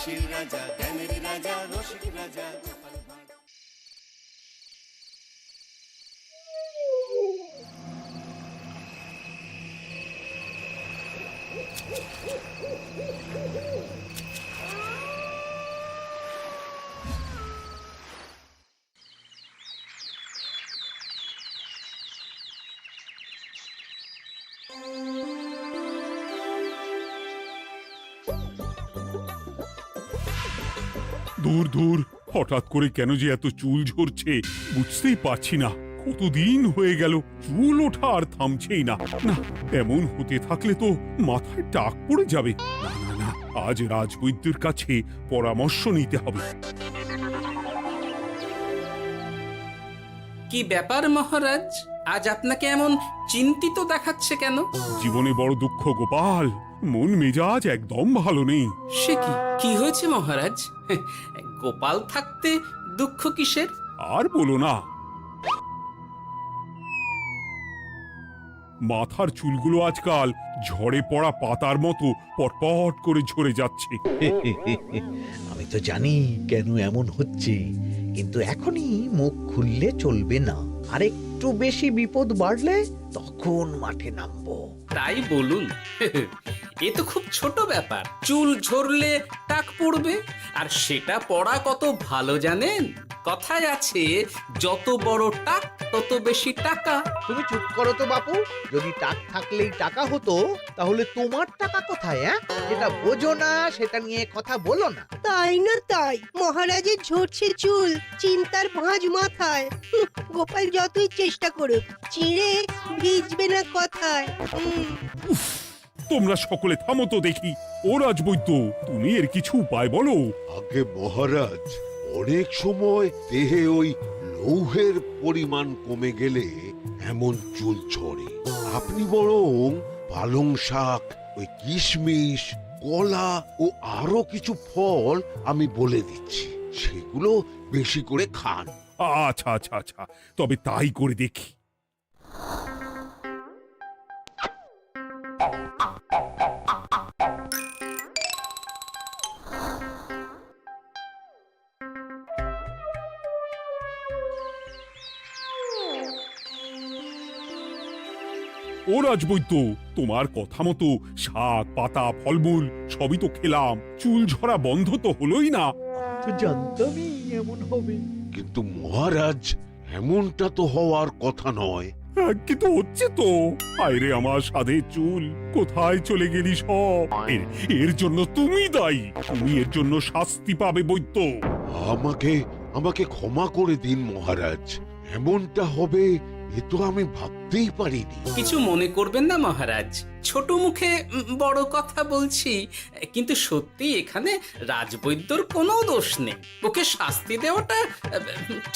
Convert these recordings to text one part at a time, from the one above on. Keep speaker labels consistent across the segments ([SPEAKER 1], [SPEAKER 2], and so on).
[SPEAKER 1] হাসির রাজা, জ্ঞানের রাজা, রসিক রাজা গোপাল ভাঁড়।
[SPEAKER 2] দূর দূর, হঠাৎ করে কেন যে এত চুল ঝরছে বুঝতেই পারছি না। কতদিন হয়ে গেল চুল ওঠা আর থামছেই না। না, এমন হতে থাকলে তো মাথায় টাক পড়ে যাবে। না না না, আজ রাজবৈদ্যের কাছে পরামর্শ নিতে হবে।
[SPEAKER 3] কি ব্যাপার মহারাজ, আজ আপনাকে এমন চিন্তিত দেখাচ্ছে কেন?
[SPEAKER 2] জীবনে বড় দুঃখ গোপাল, মন মেজাজ একদম ভালো নেই।
[SPEAKER 3] সে কি কি হয়েছে মহারাজ? গোপাল থাকতে দুঃখ কিসের?
[SPEAKER 2] আর বলো না, মাথার চুলগুলো আজকাল ঝড়ে পড়া পাতার মতো পটপট করে ঝরে যাচ্ছে।
[SPEAKER 4] আমি তো জানি কেন এমন হচ্ছে, কিন্তু এখনই মুখ খুললে চলবে না। আর একটু বেশি বিপদ বাড়লে তখন মাঠে নামবো।
[SPEAKER 3] তাই বলুন। এ তো খুব ছোট ব্যাপার। চুল ঝরলে টাক পড়বে, আর সেটা পড়া কত ভালো জানেন? কথায় আছে, যত বড় টাক তত বেশি টাকা।
[SPEAKER 4] তুমি চুপ করো তো বাপু। যদি টাক থাকলেই টাকা হতো, তাহলে তোমার টাকা কোথায়? যেটা বোঝো না সেটা নিয়ে কথা বলো না।
[SPEAKER 5] তাই না তাই, মহারাজের ঝরছে চুল, চিন্তার ভাঁজ মাথায়। গোপাল যতই চেষ্টা করুক, চিড়ে ভিজবে না কথায়।
[SPEAKER 2] তোমরা সকলে থামো তো দেখি। ও রাজবৈদ্য, তুমি এর কিছু উপায় বলো।
[SPEAKER 6] আগে মহারাজ, অনেক সময় দেহে ওই লৌহের পরিমাণ কমে গেলে এমন চুল ঝরে। আপনি বরং পালং শাক, ওই কিশমিশ, কলা ও আরো কিছু ফল আমি বলে দিচ্ছি, সেগুলো বেশি করে খান।
[SPEAKER 2] আচ্ছা আচ্ছা আচ্ছা, তবে তাই করে দেখি। ও রাজবৈদ্য, তোমার কথা মতো শাক পাতা ফলমূল সবই তো খেলাম, চুল ঝরা বন্ধ তো হলোই না।
[SPEAKER 4] তো জানতামই এমন হবে।
[SPEAKER 6] কিন্তু মহারাজ, এমনটা তো হওয়ার কথা নয়।
[SPEAKER 2] কিন্তু হচ্ছে তো। আরে আমার সাধে চুল, কোথায় চলে গেলি সব? এর জন্য তুমি দায়ী। তুমি এর জন্য শাস্তি পাবে বৈদ্য।
[SPEAKER 6] আমাকে আমাকে ক্ষমা করে দিন মহারাজ, এমনটা হবে এ তো আমি ভাবতেই পারিনি।
[SPEAKER 3] কিছু মনে করবেন না মহারাজ, ছোট মুখে বড় কথা বলছি। কিন্তু সত্যি এখানে রাজবৈদ্যর কোনো দোষ নেই। ওকে শাস্তি দেওয়াটা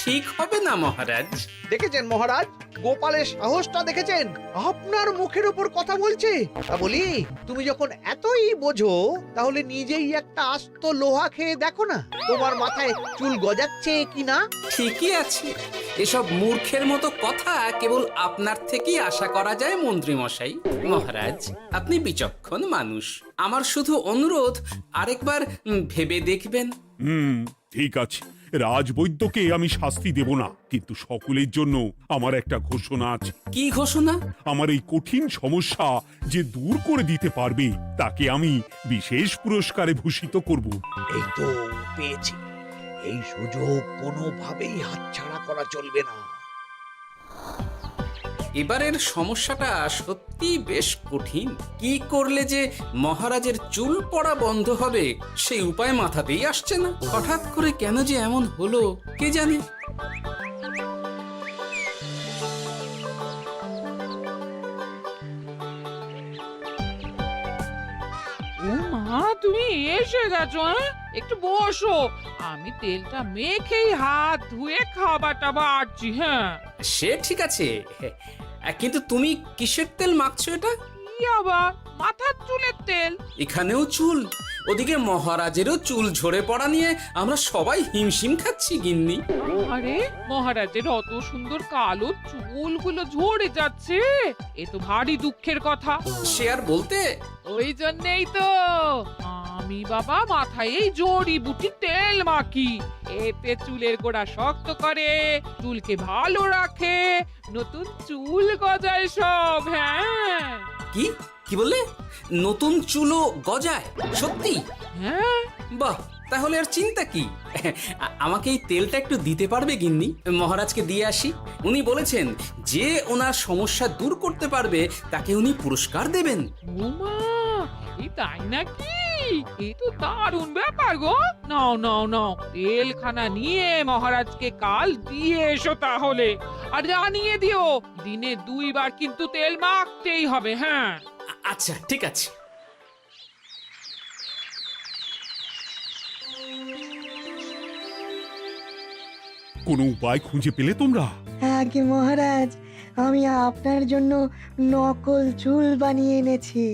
[SPEAKER 3] ঠিক হবে না মহারাজ।
[SPEAKER 4] দেখেছেন মহারাজ, গোপালের সাহসটা দেখেছেন? আপনার মুখের উপর কথা বলছে। তা বলি, তুমি যখন এতই বোঝো, তাহলে নিজেই একটা আস্ত লোহা খেয়ে দেখো না, তোমার মাথায় চুল গজাচ্ছে কিনা।
[SPEAKER 3] ঠিকই আছে, এসব মূর্খের মতো কথা কেবল আপনার থেকেই আশা করা যায় মন্ত্রী মশাই। মহারাজ, আপনি বিচক্ষণ মানুষ। আমার শুধু অনুরোধ, আরেকবার ভেবে দেখবেন।
[SPEAKER 2] ঠিক আছে, রাজবৈদ্যকে আমি শাস্তি দেব না, কিন্তু সকলের জন্য আমার একটা ঘোষণা আছে।
[SPEAKER 3] কি ঘোষণা?
[SPEAKER 2] আমার এই কঠিন সমস্যা যে দূর করে দিতে পারবে, তাকে আমি বিশেষ পুরস্কারে ভূষিত করব।
[SPEAKER 4] এই তো পেয়েছি। এই সুযোগ কোনোভাবেই হাতছাড়া করা চলবে না।
[SPEAKER 3] এবারের সমস্যাটা সত্যি বেশ কঠিন। কি করলে যে মহারাজের চুল পড়া বন্ধ হবে সেই উপায় মাথাতেই আসছে না। হঠাৎ করে কেন যে এমন হলো কে জানে।
[SPEAKER 7] ও মা, তুমি এসে গেছো? একটু বসো, আমি তেলটা মেখেই হাত ধুয়ে খাবারটা বাড়ছি। হ্যাঁ,
[SPEAKER 3] সে ঠিক আছে, কিন্তু তুমি কিসের তেল মাখছো এটা?
[SPEAKER 7] কি আবার মাথার চুলের তেল?
[SPEAKER 3] এখানেও চুল, ওদিকে মহারাজেরও চুল ঝরে পড়া নিয়ে আমরা সবাই হিমশিম খাচ্ছি গিন্নি।
[SPEAKER 7] আরে, মহারাজের অত সুন্দর কালো চুলগুলো ঝরে যাচ্ছে, এ তো ভারী দুঃখের কথা।
[SPEAKER 3] সে আর বলতে।
[SPEAKER 7] ওই জন্যই তো আমি বাবা মাথায় এই জড়িবুটি তেল মাখি, এতে চুলের গোড়া শক্ত করে, চুলকে ভালো রাখে, নতুন চুল গজায় সব। হ্যাঁ
[SPEAKER 3] কি কি বললে? নতুন চুলও গজায়? সত্যি?
[SPEAKER 7] হ্যাঁ,
[SPEAKER 3] বাহ, তাহলে আর চিন্তা কি। আমাকে এই তেলটা একটু দিতে পারবে গিন্নি? মহারাজকে দিয়ে আসি। উনি বলেছেন যে ওনার সমস্যা দূর করতে পারবে তাকে উনি পুরস্কার দেবেন।
[SPEAKER 7] ওমা, এই তাই নাকি? এ তো দারুণ ব্যাপার গো। নাও নাও নাও, তেলখানা নিয়ে মহারাজকে কাল দিয়ে এসো তাহলে। আর জানিয়ে দিও, দিনে 2 বার কিন্তু তেল মাখতেই হবে। হ্যাঁ,
[SPEAKER 3] আচ্ছা, ঠিক আছে।
[SPEAKER 2] কোনো উপায় খুঁজে পেলে তোমরা?
[SPEAKER 8] আগে মহারাজ, আমি আপনার জন্য নকল চুল বানিয়ে এনেছি।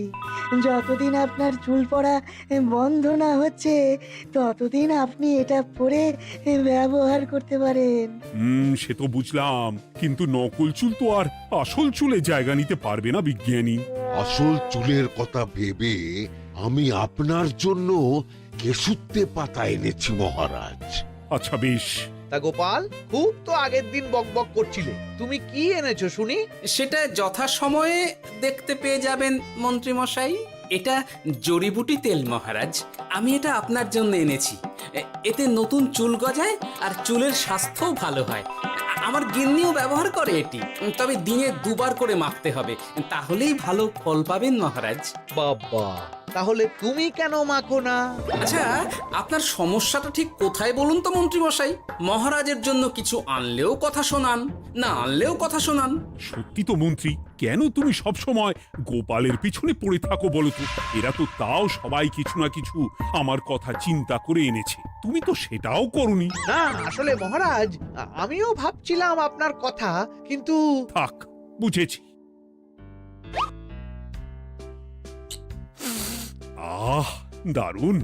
[SPEAKER 8] যতদিন আপনার চুল পড়া বন্ধ না হচ্ছে ততদিন আপনি এটা পরে ব্যবহার করতে পারেন।
[SPEAKER 2] সে তো বুঝলাম, কিন্তু নকল চুল তো আর আসল চুলে জায়গা নিতে পারবে না বিজ্ঞানী।
[SPEAKER 6] আসল চুলের কথা ভেবে আমি আপনার জন্য কেশুত্তে পাতা এনেছি মহারাজ।
[SPEAKER 2] আচ্ছা বেশ।
[SPEAKER 4] তা গোপাল, খুব তো আগের দিন বকবক করছিলে, তুমি কি এনেছো শুনি?
[SPEAKER 3] সেটা যথাসময়ে দেখতে পেয়ে যাবেন মন্ত্রী মশাই। এটা জড়িবুটি তেল মহারাজ। আমি এটা আপনার জন্য এনেছি। এতে নতুন চুল গজায় আর চুলের স্বাস্থ্যও ভালো হয়। আমার গিন্নিও ব্যবহার করে এটি, তবে দিনে 2 বার করে মাখতে হবে, তাহলেই ভালো ফল পাবেন মহারাজ।
[SPEAKER 4] বাবা, তাহলে তুমি কেন মাখো না?
[SPEAKER 3] আচ্ছা, আপনার সমস্যাটা ঠিক কোথায় বলুন তো মন্ত্রী মশাই? মহারাজের জন্য কিছু আনলেও কথা শোনান, না আনলেও কথা শোনান।
[SPEAKER 2] সত্যি তো মন্ত্রী, কেন তুমি সব সময় গোপালের পিছনে পড়ে থাকো বলো তো? এরা তো তাও সবাই কিছু না কিছু আমার কথা চিন্তা করে এনেছে, তুমি তো সেটাও করনি।
[SPEAKER 4] না, আসলে মহারাজ, আমিও ভাবছিলাম আপনার কথা, কিন্তু
[SPEAKER 2] থাক, বুঝেছি। আহ, দারুণ।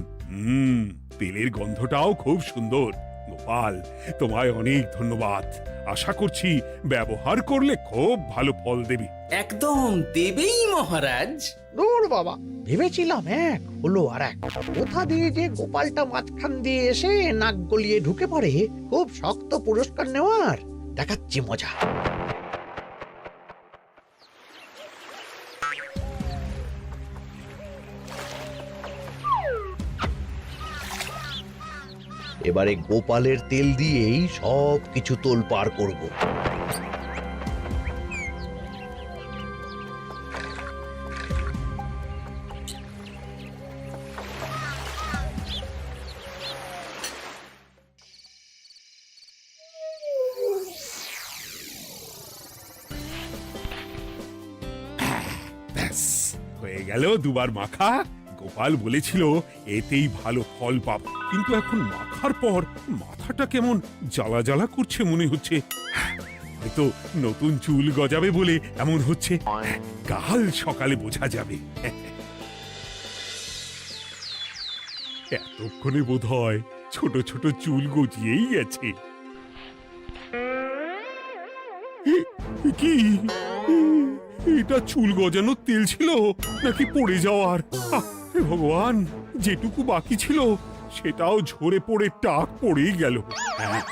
[SPEAKER 2] তেলের গন্ধটাও খুব সুন্দর। গোপাল, তোমায় অনেক ধন্যবাদ। আশা করছি ব্যবহার করলে খুব ভালো ফল দেবে।
[SPEAKER 3] একদম দেবেই মহারাজ।
[SPEAKER 4] দূর বাবা, ভেবেছিলাম এক, হলো আর এক। কোথা দিয়ে যে গোপালটা মাঝখান দিয়ে এসে নাক গলিয়ে ঢুকে পড়ে, খুব শক্ত পুরস্কার নেওয়ার। দেখাচ্ছি মজা। এবারে গোপালের তেল দিয়েই সব কিছু তোলপাড় করব।
[SPEAKER 2] ব্যাস, হয়ে গেল 2 বার মাখা। গোপাল বলেছিল এতেই ভালো ফল পাব, কিন্তু এখন মাখার পর মাথাটা কেমন জ্বালা জ্বালা করছে মনে হচ্ছে। হয়তো নতুন চুল গজাবে বলে এমন হচ্ছে। কাল সকালে বোঝা যাবে। এতক্ষণে বোধহয় ছোট ছোট চুল গজিয়েই গেছে। কি এটা চুল গজানোর তেল ছিল নাকি পড়ে যাওয়ার? হে ভগবান, যেটুকু বাকি ছিল সেটাও ঝরে পড়ে টাক পড়েই গেল। হ্যাঁ,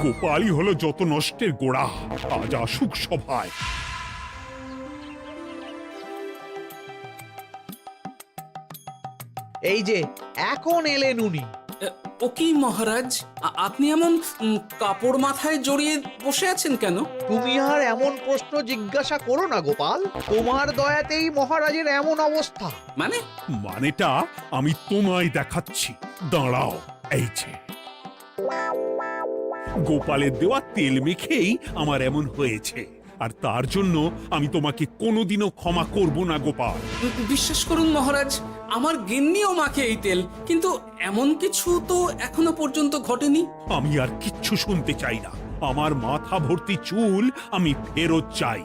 [SPEAKER 2] গোপালই হলো যত নষ্টের গোড়া। আজ আসুক সভায়।
[SPEAKER 4] এই যে এখন এলেন উনি।
[SPEAKER 3] ও কি মহারাজ, আপনি এমন কাপড় মাথায় জড়িয়ে বসে আছেন কেন?
[SPEAKER 4] তুমি আর এমন প্রশ্ন জিজ্ঞাসা করো না গোপাল, তোমার দয়াতেই মহারাজের এমন অবস্থা।
[SPEAKER 2] মানেটা আমি তোমায় দেখাচ্ছি, দাঁড়াও। এই যে গোপালের দেওয়া তেল মেখেই আমার এমন হয়েছে, আর তার জন্য আমি তোমাকে কোনোদিনও ক্ষমা করব না গোপাল।
[SPEAKER 3] বিশ্বাস করুন মহারাজ, আমার গিন্নিও মাখে এই তেল, কিন্তু এমন কিছু তো এখনো পর্যন্ত ঘটেনি।
[SPEAKER 2] আমি আর কিচ্ছু শুনতে চাই না। আমার মাথা ভর্তি চুল আমি ফেরত চাই।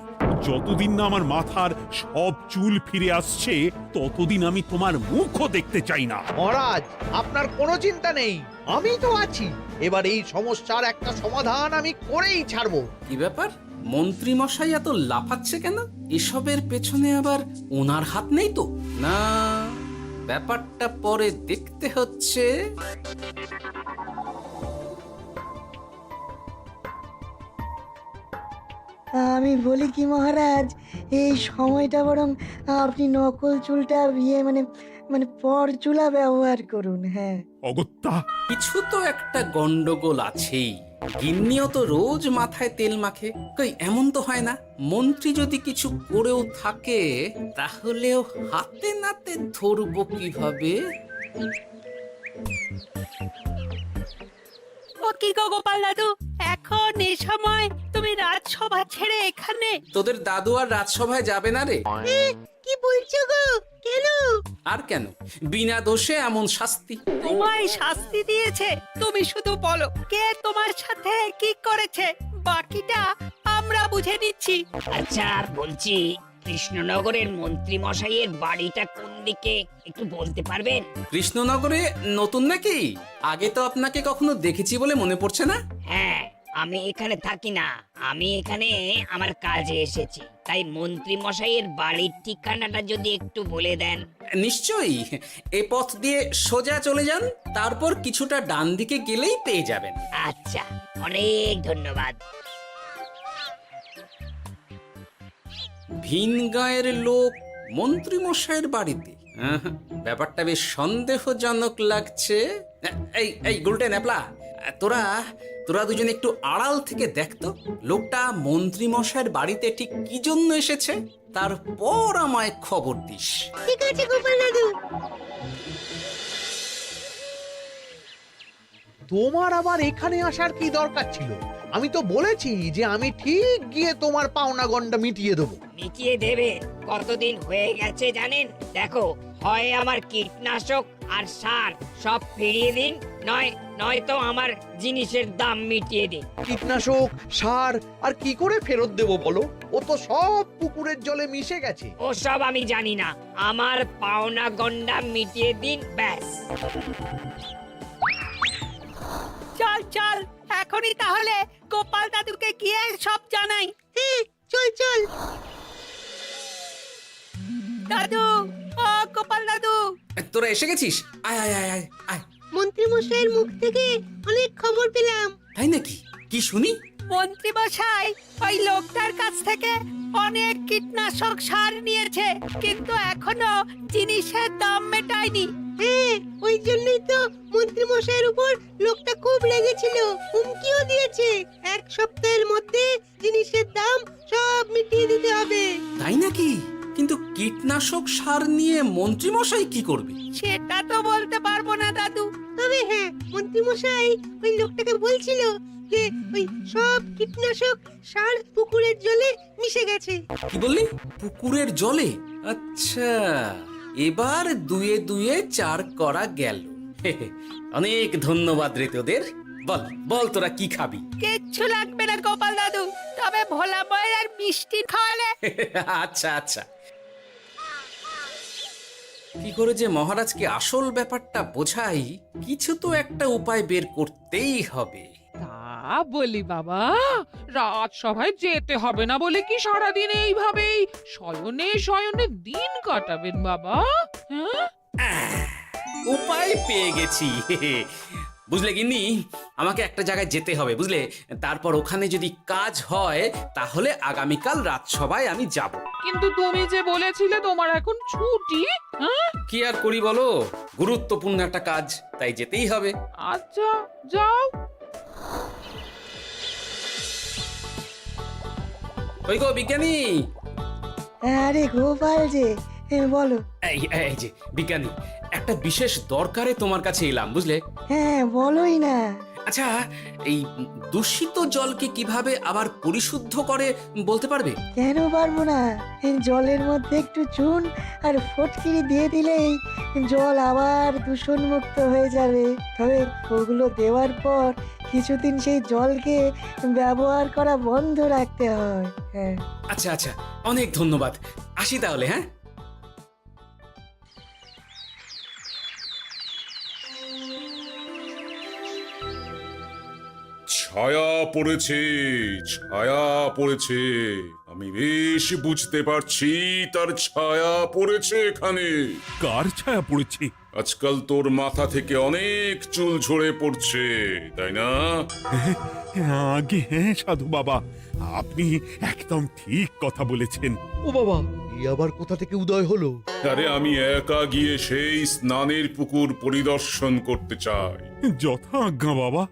[SPEAKER 2] যতদিন না আমার মাথার সব চুল ফিরে আসছে ততদিন আমি তোমার মুখও দেখতে চাই না।
[SPEAKER 4] মহারাজ, আপনার কোনো চিন্তা নেই, আমি তো আছি। এবার এই সমস্যার একটা সমাধান আমি করেই ছাড়বো।
[SPEAKER 3] কি ব্যাপার, মন্ত্রী মশাই এত লাফাচ্ছে কেন? এসবের পেছনে আবার ওনার হাত নেই তো? না, ব্যাপারটা পরে দেখতে হচ্ছে।
[SPEAKER 8] আমি বলি কি মহারাজ, এই সময়টা বরং আপনি নকল চুলটা মানে মানে পরচুলা ব্যবহার করুন। হ্যাঁ,
[SPEAKER 2] অগত্যা
[SPEAKER 3] কিছু তো একটা গন্ডগোল আছেই। গিন্নিও তো রোজ মাথায় তেল মাখে, কই এমন তো হয় না। মন্ত্রী যদি কিছু করেও থাকে তাহলেও হাতে নাতে ধরবো কিভাবে?
[SPEAKER 5] ও কি গো গোপাল দাদু, এখন এই সময় তুমি রাজসভা ছেড়ে এখানে?
[SPEAKER 3] তোদের দাদু আর রাজসভায় যাবে না রে?
[SPEAKER 5] কি বলছো গো? কেন?
[SPEAKER 3] আর কেন, বিনা দোষে এমন শাস্তি।
[SPEAKER 5] তোমায় শাস্তি দিয়েছে? তুমি শুধু বলো কে তোমার সাথে কি করেছে, বাকিটা আমরা বুঝে নিচ্ছি।
[SPEAKER 9] আচ্ছা বলছি, কৃষ্ণনগরের মন্ত্রী মশাইয়ের বাড়িটা কোন দিকে একটু বলতে পারবেন?
[SPEAKER 3] কৃষ্ণনগরে নতুন নাকি? আগে তো আপনাকে কখনো দেখেছি বলে মনে পড়ছে না।
[SPEAKER 9] হ্যাঁ, আমি এখানে থাকি না, আমি এখানে আমার কাজে এসেছি, তাই মন্ত্রী মশাইয়ের বাড়ির ঠিকানাটা যদি একটু বলে দেন।
[SPEAKER 3] নিশ্চয়ই, এ পথ দিয়ে সোজা চলে যান, তারপর কিছুটা ডান দিকে গেলেই পেয়ে যাবেন।
[SPEAKER 9] আচ্ছা, অনেক ধন্যবাদ।
[SPEAKER 3] ভিন গাঁয়ের লোক মন্ত্রী মশাইয়ের বাড়িতে, ব্যাপারটা বেশ সন্দেহজনক লাগছে। এই এই গুলটে ন্যাপলা, তোরা তোরা দুজন একটু আড়াল থেকে দেখতো লোকটা মন্ত্রী মশাইয়ের বাড়িতে ঠিক কি জন্য এসেছে, তারপর আমায় খবর দিস।
[SPEAKER 5] ঠিক আছে গোপাল দাদু।
[SPEAKER 4] তোমার আবার এখানে আসার কি দরকার ছিল? আমি তো বলেছি যে আমি ঠিক গিয়ে তোমার পাওনা গন্ডা মিটিয়ে দেবো।
[SPEAKER 9] মিটিয়ে দেবে? কতদিন হয়ে গেছে জানেন? দেখো, হয় আমার কীটনাশক আর সার সব ফিরিয়ে দিন, নয়তো আমার জিনিসের দাম মিটিয়ে দিন।
[SPEAKER 4] কীটনাশক, সার আর কি করে ফেরত দেবো বলো? ও তো সব পুকুরের জলে মিশে গেছে।
[SPEAKER 9] ওসব আমি জানি না, আমার পাওনা গন্ডা মিটিয়ে দিন, ব্যাস।
[SPEAKER 5] চল চল, এখনই তাহলে গোপাল দাদুকে গিয়ে সব জানাই। হ্যাঁ, চল চল। দাদু, ও গোপাল দাদু,
[SPEAKER 3] তোরা এসে গেছিস? আয় আয় আয় আয় আয়।
[SPEAKER 5] মন্ত্রী মশাইয়ের মুখ থেকে অনেক খবর পেলাম।
[SPEAKER 3] তাই নাকি? কি শুনি?
[SPEAKER 5] মন্ত্রী মশাই ওই লোকটার কাছ থেকে অনেক কীটনাশক সার নিয়েছে, কিন্তু এখনো জিনিসের দাম মেটায়নি। হ্যাঁ, ওই জন্যই তো মন্ত্রী মশাইয়ের উপর লোকটা খুব রেগেছিল, হুমকিও দিয়েছে এক সপ্তাহের মধ্যে জিনিসের দাম সব মিটিয়ে দিতে হবে।
[SPEAKER 3] তাই নাকি? কিন্তু কীটনাশক সার নিয়ে মন্ত্রী মশাই কি করবে?
[SPEAKER 5] সেটা তো বলতে পারবো না দাদু, তবে হ্যাঁ, মন্ত্রী মশাই ওই লোকটাকে বলছিল যে ওই সব কীটনাশক সার পুকুরের জলে মিশে গেছে।
[SPEAKER 3] কি বললি? পুকুরের জলে? আচ্ছা, এবার দুয়ে দুয়ে চার করা গেল। অনেক ধন্যবাদ রে তোদের। বল বল, তোরা কি খাবি?
[SPEAKER 5] কিচ্ছু লাগবে না গোপাল দাদু, তবে ভোলা বয়ের আর মিষ্টি খাওয়ালে।
[SPEAKER 3] আচ্ছা আচ্ছা। কি করে যে মহারাজকে আসল ব্যাপারটা বোঝাই, কিছু তো একটা উপায় বের করতেই হবে।
[SPEAKER 7] তা বলি বাবা, রাজসভায় যেতে হবে না বলে কি সারাদিন এইভাবেই শয়নে শয়নে দিন কাটাবেন বাবা? হ্যাঁ,
[SPEAKER 3] উপায় পেয়ে গেছি। বুঝলে গিন্নি, আমাকে একটা জায়গায় যেতে হবে, বুঝলে? তারপর ওখানে যদি কাজ হয় তাহলে আগামীকাল রাজসভায় আমি যাব।
[SPEAKER 7] কিন্তু তুমি যে বলেছিলে তোমার এখন ছুটি। হ্যাঁ,
[SPEAKER 3] কি আর করি বলো, গুরুত্বপূর্ণ একটা কাজ, তাই যেতেই হবে।
[SPEAKER 7] আচ্ছা যাও।
[SPEAKER 3] ওই গো বিজ্ঞানী,
[SPEAKER 8] আরে গোপাল যে, বলো।
[SPEAKER 3] এই এই যে বিজ্ঞানী, একটা বিশেষ দরকারে তোমার কাছে এলাম, বুঝলে?
[SPEAKER 8] হ্যাঁ, বলোই না।
[SPEAKER 3] আচ্ছা, এই দূষিত জলকে কিভাবে আবার পরিশুদ্ধ করে বলতে পারবে?
[SPEAKER 8] কেন পারবো না? জলের মধ্যে একটু চুন আর ফটকিরি দিয়ে দিলেই জল আবার দূষণমুক্ত হয়ে যাবে। তবে ওগুলো দেওয়ার পর কিছুদিন সেই জলকে ব্যবহার করা বন্ধ রাখতে হয়। হ্যাঁ,
[SPEAKER 3] আচ্ছা আচ্ছা, অনেক ধন্যবাদ, আসি তাহলে। হ্যাঁ,
[SPEAKER 10] ছায়া পড়েছে, ছায়া পড়েছে। আমি বেশ বুঝতে পারছি তার ছায়া পড়েছে এখানে।
[SPEAKER 2] কার ছায়া পড়েছে?
[SPEAKER 10] আজকাল তোর মাথা থেকে অনেক চুল ঝরে পড়ছে, তাই না?
[SPEAKER 2] আগে হ্যাঁ সাধু বাবা, আপনি একদম ঠিক কথা বলেছেন।
[SPEAKER 4] ও বাবা, এই আবার কোথা থেকে উদয় হলো?
[SPEAKER 10] আরে আমি একা গিয়ে সেই স্নানের পুকুর পরিদর্শন করতে চাই।
[SPEAKER 2] যথা আজ্ঞা বাবা।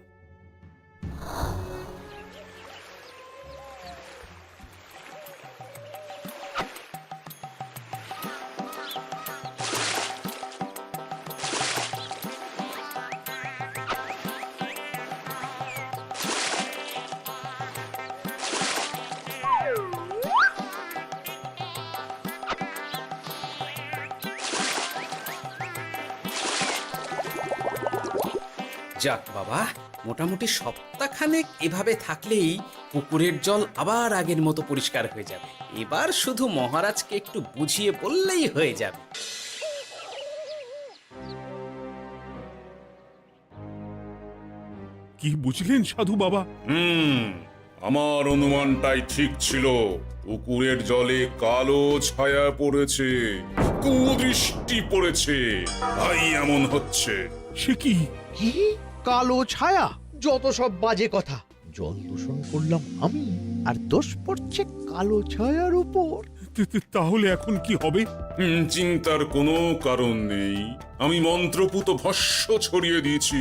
[SPEAKER 3] যাক বাবা, মোটামুটি সপ্তাহখানেক এভাবে থাকলেই পুকুরের জল আবার আগের মতো পরিষ্কার হয়ে যাবে। এবার শুধু মহারাজকে একটু বুঝিয়ে বললেই হয়ে যাবে।
[SPEAKER 2] কি বুঝলেন সাধু বাবা?
[SPEAKER 10] আমার অনুমানটাই ঠিক ছিল। পুকুরের জলে কালো ছায়া পড়েছে, কুদৃষ্টি পড়েছে, তাই এমন হচ্ছে।
[SPEAKER 2] সে কি?
[SPEAKER 4] কি কালো ছায়া? যত সব বাজে কথা। জল দূষণ করলাম আমি, আর দোষ পড়ছে কালো ছায়ার উপর।
[SPEAKER 2] তাহলে এখন কি হবে?
[SPEAKER 10] চিন্তার কোনো কারণ নেই। আমি মন্ত্রপুত ভস্য ছড়িয়ে দিয়েছি।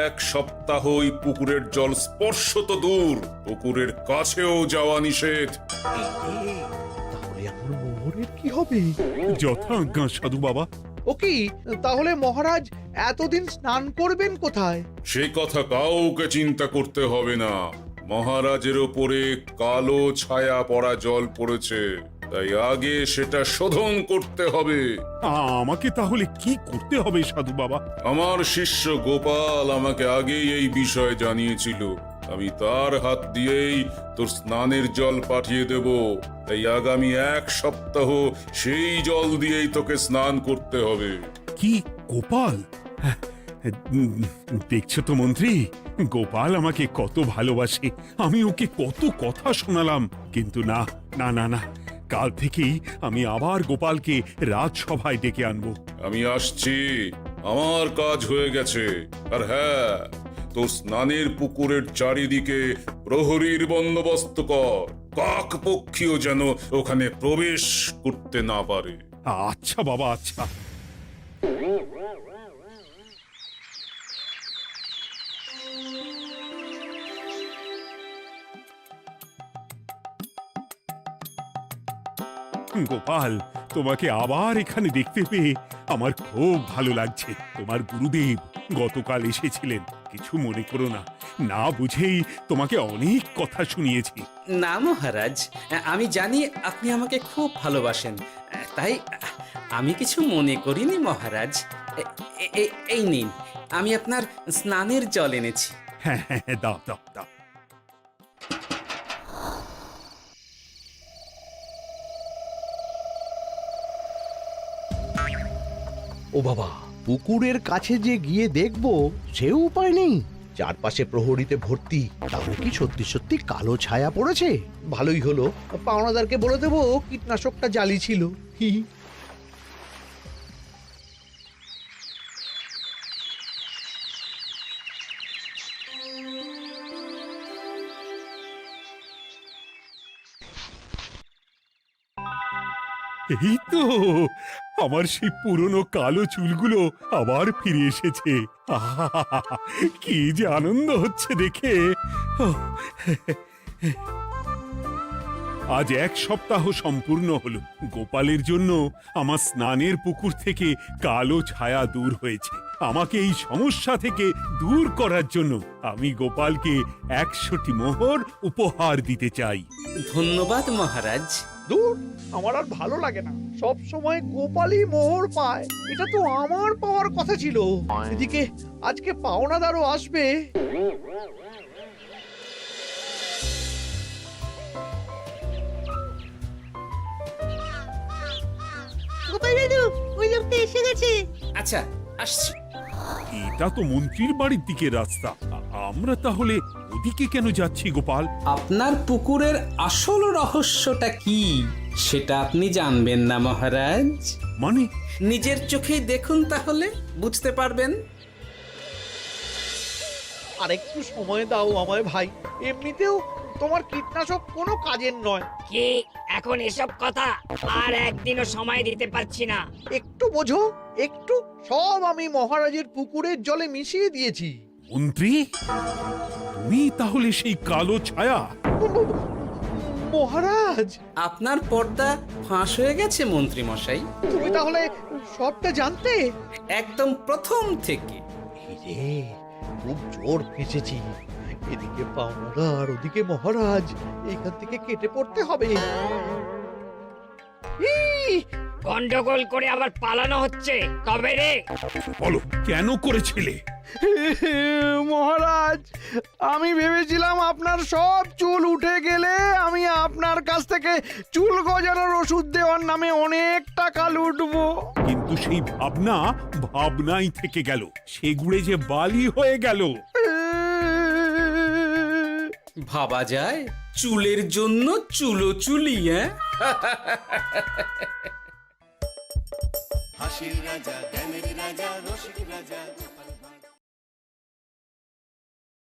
[SPEAKER 10] 1 সপ্তাহ ওই পুকুরের জল স্পর্শ তো দূর, পুকুরের কাছেও যাওয়া নিষেধ।
[SPEAKER 4] তাহলে আমার মোহরের কি হবে?
[SPEAKER 2] যথা আজ্ঞা সাধু বাবা।
[SPEAKER 4] ও কি, তাহলে মহারাজ এতদিন স্নান করবেন কোথায়?
[SPEAKER 10] সে কথা কাউকে চিন্তা করতে হবে না। মহারাজের ওপরে কালো ছায়া পড়া জল পড়েছে, তাই আগে সেটা শোধন করতে হবে।
[SPEAKER 2] আমাকে তাহলে কি করতে হবে সাধু বাবা?
[SPEAKER 10] আমার শিষ্য গোপাল আমাকে আগেই এই বিষয় জানিয়েছিল। আমি তার হাত দিয়েই তোর স্নানের জল পাঠিয়ে দেব। তাই আগামী 1 সপ্তাহ সেই জল দিয়েই তোকে স্নান করতে হবে।
[SPEAKER 2] কি গোপাল? দেখছো তো মন্ত্রী, গোপাল আমাকে কত ভালোবাসে। আমি ওকে কত কথা শোনালাম, কিন্তু না না না না, কাল থেকেই আমি আবার গোপালকে রাজসভায় ডেকে আনবো।
[SPEAKER 10] আমি আসছি, আমার কাজ হয়ে গেছে। আর হ্যাঁ, তোর স্নানের পুকুরের চারিদিকে প্রহরীর বন্দোবস্ত কর। কাক পক্ষীও যেন ওখানে প্রবেশ করতে না পারে।
[SPEAKER 2] আচ্ছা বাবা, আচ্ছা। গোপাল, তোমাকে আবার এখানে দেখতে পেয়ে আমার খুব ভালো লাগছে। তোমার গুরুদেব গতকাল এসেছিলেন, কিছু মনে করো না। না বুঝেই তোমাকে অনেক কথা শুনিয়েছি।
[SPEAKER 3] না মহারাজ, আমি জানি আপনি আমাকে খুব ভালোবাসেন, তাই আমি কিছু মনে করিনি মহারাজ। এই নিন, আমি আপনার স্নানের জল এনেছি।
[SPEAKER 2] হ্যাঁ হ্যাঁ হ্যাঁ, দাও দাও দাও।
[SPEAKER 4] ও বাবা, পুকুরের কাছে যে গিয়ে দেখবো সে উপায় নেই। চারপাশে প্রহরীতে ভর্তি, তাহলে কি সত্যি সত্যি কালো ছায়া পড়েছে? ভালোই হলো, পাওনাদারকে বলে দেবো কীটনাশকটা জালি ছিল। হি হি।
[SPEAKER 2] এই তো আমার সেই পুরনো কালো চুলগুলো আবার ফিরে এসেছে। আহা, কি যে আনন্দ হচ্ছে দেখে। আজ 1 সপ্তাহ সম্পূর্ণ হলো। গোপালের জন্য আমার স্নানের পুকুর থেকে কালো ছায়া দূর হয়েছে। আমাকে এই সমস্যা থেকে দূর করার জন্য আমি গোপালকে 100টি মোহর উপহার দিতে চাই।
[SPEAKER 3] ধন্যবাদ মহারাজ।
[SPEAKER 4] দূর, আমার আর ভালো লাগে না। সব সময় গোপালই মোহর পায়, এটা তো আমার পাওয়ার কথা ছিল। এদিকে আজকে পাওনাদারও আসবে।
[SPEAKER 5] গোপাল দাদু, ওই লোকটা এসে গেছে।
[SPEAKER 3] আচ্ছা, আসছি।
[SPEAKER 2] এটা তো মন্ত্রীর বাড়ির দিকে রাস্তা। আমরা তাহলে ওদিকে এদিকে কেন যাচ্ছি গোপাল?
[SPEAKER 3] আপনার পুকুরের আসল রহস্যটা কি সেটা আপনি জানবেন না মহারাজ?
[SPEAKER 2] মানে
[SPEAKER 3] নিজের চোখেই দেখুন, তাহলে বুঝতে পারবেন।
[SPEAKER 4] আর একটু সময় দাও আমায় ভাই, এমনিতেও তোমার কীটনাশক কোনো কাজের নয়।
[SPEAKER 9] কি এখন এসব কথা? আর একদিনও সময় দিতে পারছি না।
[SPEAKER 4] একটু বোঝো, একটু। সব আমি মহারাজের পুকুরের জলে মিশিয়ে দিয়েছি।
[SPEAKER 2] মন্ত্রী, তুমি তাহলে সেই কালো ছায়া?
[SPEAKER 4] মহারাজ,
[SPEAKER 3] আপনার পর্দা ফাঁস হয়ে গেছে মন্ত্রী মশাই।
[SPEAKER 4] তুমি তাহলে সবটা জানতে?
[SPEAKER 3] একদম প্রথম থেকে।
[SPEAKER 4] রে, খুব জোর ফেঁসেছি। এদিকে পাওনাদার, ওদিকে মহারাজ, এখান থেকে কেটে পড়তে হবে।
[SPEAKER 9] গন্ডগোল করে আবার পালানো হচ্ছে তবে রে।
[SPEAKER 2] বলো, কেন করেছিলে?
[SPEAKER 4] মহারাজ, আমি ভেবেছিলাম আপনার সব চুল উঠে গেলে আমি আপনার কাছ থেকে চুল গজানোর ওষুধ দেওয়ার নামে অনেক টাকা লুটবো।
[SPEAKER 2] কিন্তু সেই ভাবনা ভাবনাই থেকে গেল, সেগুড়ে যে বালি হয়ে গেল।
[SPEAKER 3] ভাবা যায় চুলের জন্য চুলোচুলি, হ্যাঁ?
[SPEAKER 1] হাসির রাজা জ্ঞানের রাজা রসিক রাজা গোপাল